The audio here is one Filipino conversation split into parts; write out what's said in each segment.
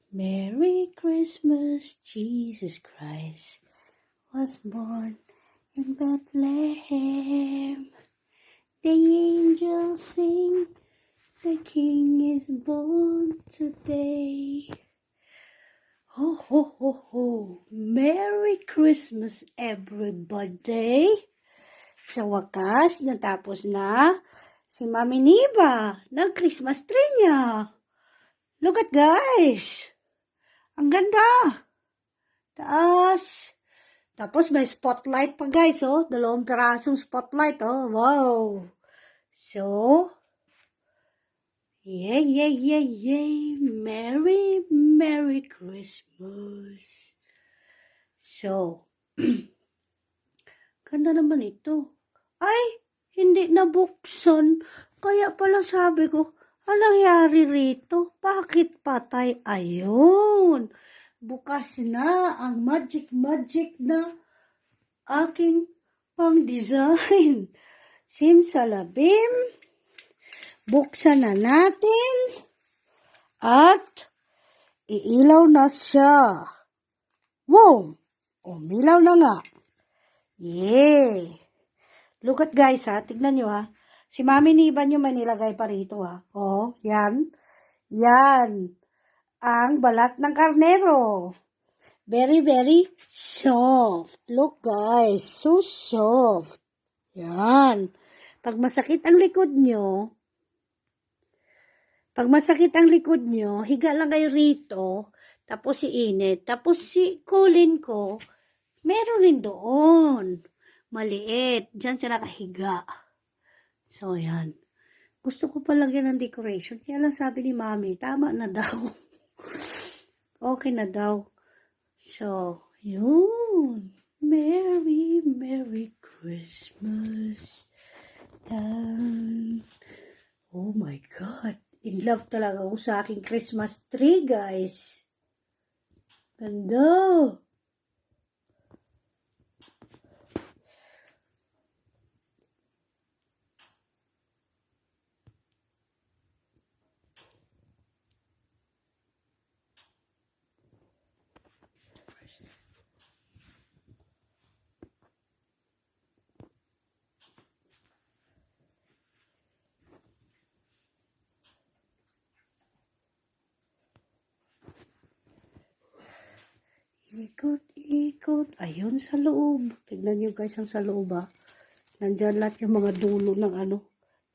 Merry Christmas, Jesus Christ was born in Bethlehem. The angels sing, the King is born today. Ho, ho, ho, ho. Merry Christmas, everybody. Sa wakas, natapos na si Mami Niba ng Christmas tree niya. Look at guys. Ang ganda. Taas. Tapos may spotlight pa guys, oh. 2 pirasong spotlight, oh. Wow. So, yay. Merry Christmas. So, ganda naman ito. Ay, hindi nabuksan. Kaya pala sabi ko, anong nangyari rito? Bakit patay? Ayun. Bukas na ang magic na aking pang-design. Simsalabim. Buksan na natin. At iilaw na siya. Wow! Umilaw na nga. Yay! Look at guys ha. Tignan nyo ha. Si Mami Niba nyo may nilagay pa rito ha. Oh, yan. Yan. Ang balat ng karnero. Very soft. Look guys. So soft. Yan. Pag masakit ang likod nyo, higa lang kayo rito, tapos iinit. Tapos si Colin ko, meron rin doon. Maliit. Diyan siya nakahiga. So, yan. Gusto ko pa lagyan ng decoration. Kaya lang sabi ni Mami, tama na daw. Okay na daw. So, yun. Merry Christmas. Oh my God. In love talaga ako sa aking Christmas tree, guys. Ganda. Ikot. Ayun sa loob. Tignan nyo guys ang sa loob ha. Nandyan lahat yung mga dulo ng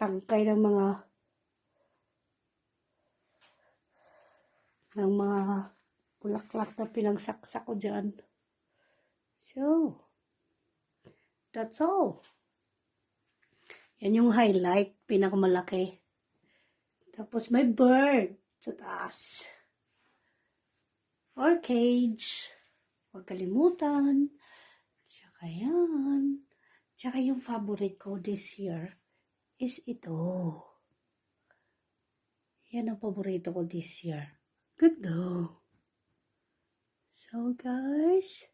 tangkay ng mga bulaklak na pinagsaksak ko dyan. So, that's all. Yan yung highlight, pinakamalaki. Tapos may bird sa taas. Or cage. Huwag kalimutan. Tsaka yan. Tsaka yung favorite ko this year is ito. Yan ang paborito ko this year. Ganda. So guys,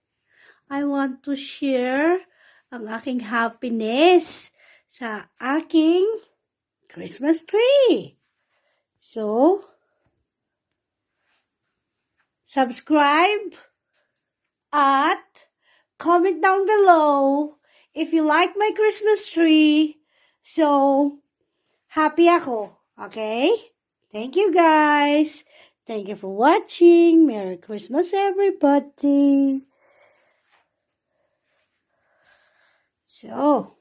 I want to share ang aking happiness sa aking Christmas tree. So, subscribe at comment down below if you like my Christmas tree. So, happy ako. Okay? Thank you guys. Thank you for watching. Merry Christmas everybody. So,